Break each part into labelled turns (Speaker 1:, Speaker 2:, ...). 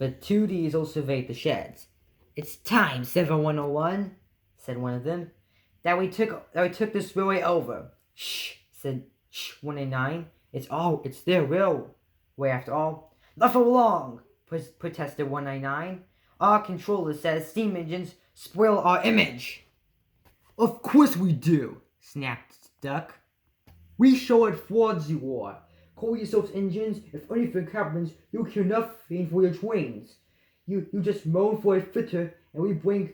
Speaker 1: but two diesels surveyed the sheds. "It's time, 7101, said one of them, that we took this railway over." "Shh," said 189. It's their railway after all." "Not for long," protested 199. "Our controller says steam engines spoil our image." "Of course we do," snapped Duck. "We show what frauds you are. Call yourselves engines. If anything happens, you care nothing for your trains. You just moan for a fitter, and we bring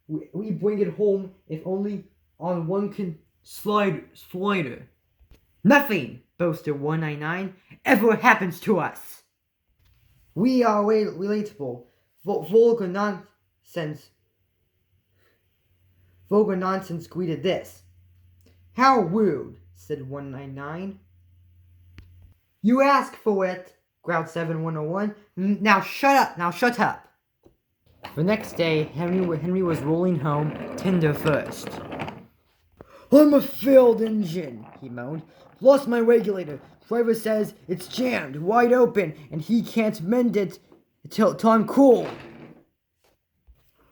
Speaker 1: it home, if only on one slider. Nothing," boasted 199, "ever happens to us. We are relatable. Vulgar nonsense greeted this. "How rude," said 199. "You asked for it," growled 7101. Now shut up." The next day, Henry was rolling home, tender first. "I'm a failed engine," he moaned. "Lost my regulator. Driver says it's jammed, wide open, and he can't mend it till I'm cool.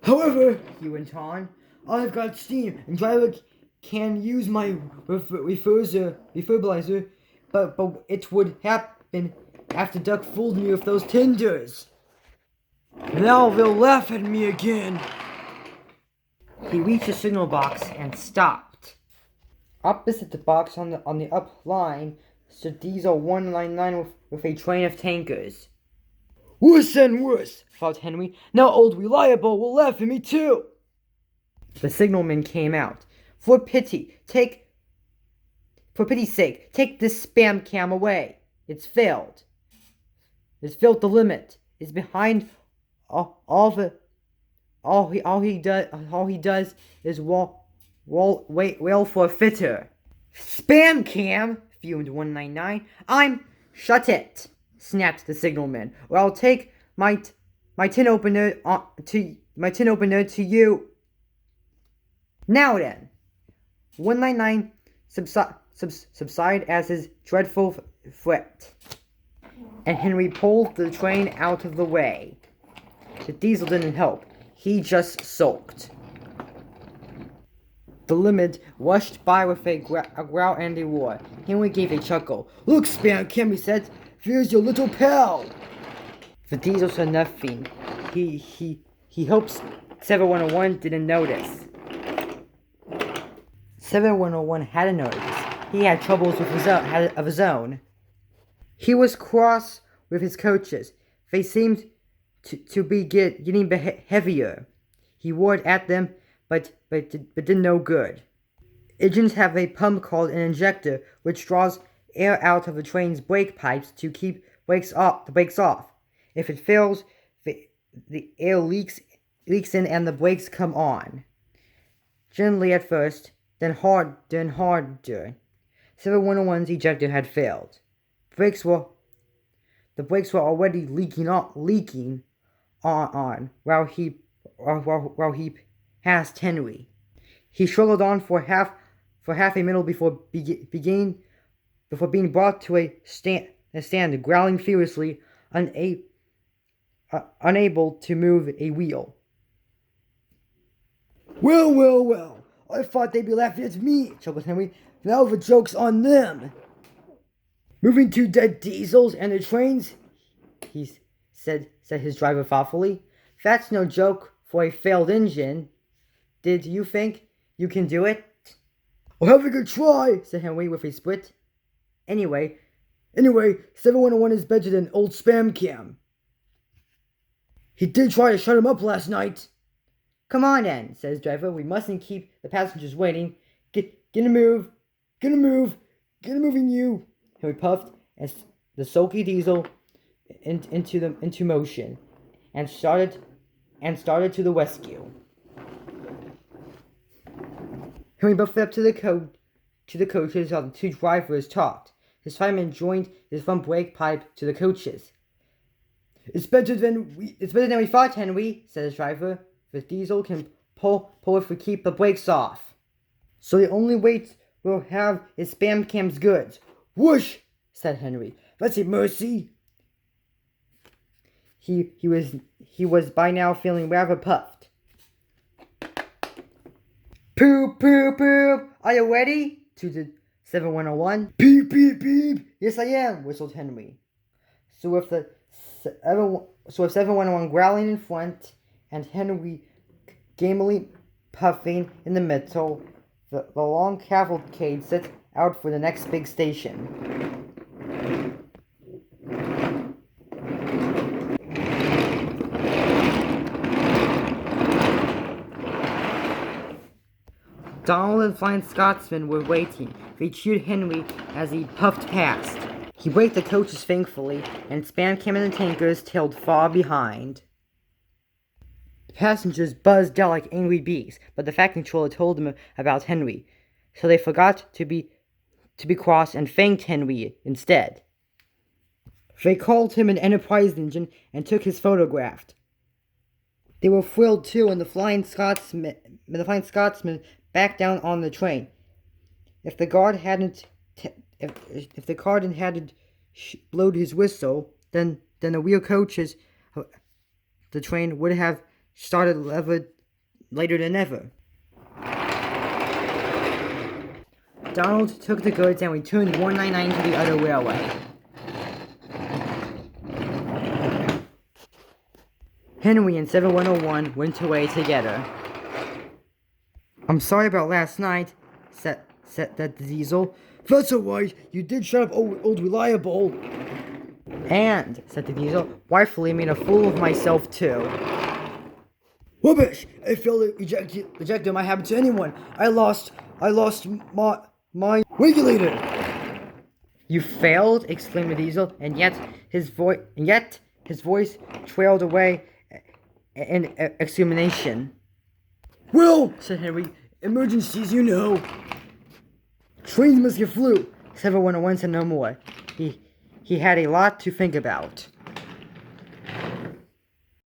Speaker 1: However," he went on, "I've got steam, and driver can use my refurbisher, but it would happen after Duck fooled me with those tenders. Now they'll laugh at me again." He reached the signal box and stopped. Opposite the box on the up line stood Diesel 199 with a train of tankers. "Worse and worse," thought Henry. "Now old Reliable will laugh at me too." The signalman came out. For pity's sake, take this spam cam away. It's failed. It's failed the limit. It's behind all he does is wail for a fitter." "Spam cam," fumed 199. Shut it," snapped the signalman, "or I'll take my tin opener to you. Now then." 199 subsided as his dreadful threat, and Henry pulled the train out of the way. The diesel didn't help. He just sulked. The limit rushed by with a growl and a roar. Henry gave a chuckle. "Look, Spam Cam," he said. "Here's your little pal." The diesel said nothing. He hopes 7101 didn't notice. 7101 hadn't noticed. He had troubles of his own. He was cross with his coaches. They seemed to be getting heavier. He roared at them, but did no good. Engines have a pump called an injector, which draws air out of the train's brake pipes to keep the brakes off. If it fails, the air leaks in and the brakes come on. Gently at first, then harder. 7101's ejector had failed. The brakes were already leaking on while he passed Henry. He struggled on for half a minute before being brought to a stand, growling furiously, unable to move a wheel. Well, I thought they'd be laughing at me," chuckled Henry. "Now the joke's on them." "Moving two dead diesels and the trains," said his driver thoughtfully. "That's no joke for a failed engine. Did you think you can do it?" "I'll have a good try," said Henry with a split. Anyway, 7101 is better than old Spam Cam. He did try to shut him up last night." "Come on then," said his driver. "We mustn't keep the passengers waiting. Get a move. Get a moving, you." Henry puffed as the sulky diesel into motion and started to the rescue. Henry buffed up to the coaches while the two drivers talked. His fireman joined his front brake pipe to the coaches. It's better than we thought, Henry," said his driver. "The diesel can pull if we keep the brakes off. So the only weight we'll have is Spam Cam's goods." "Whoosh," said Henry. "That's a mercy." he was by now feeling rather puffed. Poop, poop, poop! Are you ready? Tooted 7101. Beep, beep, beep! Yes, I am, whistled Henry. So with 7101 growling in front and Henry gamely puffing in the middle, the long cavalcade set out for the next big station. Donald and Flying Scotsman were waiting. They cheered Henry as he puffed past. He braked the coaches thankfully, and spam cannon and tankers tailed far behind. The passengers buzzed out like angry bees, but the Fat Controller told them about Henry, so they forgot to be cross and thanked Henry instead. They called him an Enterprise engine and took his photograph. They were thrilled too, and the Flying Scotsman backed down on the train. If the guard hadn't blowed his whistle, then the real coaches, the train would have started later than ever. Donald took the goods and returned 199 to the other railway. Henry and 7101 went away together. I'm sorry about last night, said the Diesel. That's alright, you did shut up, old reliable. And, said the Diesel, rightfully made a fool of myself too. Rubbish! I failed to eject might happen to anyone. I lost my regulator. You failed, exclaimed the Diesel, and yet his voice trailed away in extermination. Well, said Henry, emergencies, you know. Trains must get flew. 7101 said no more. He had a lot to think about.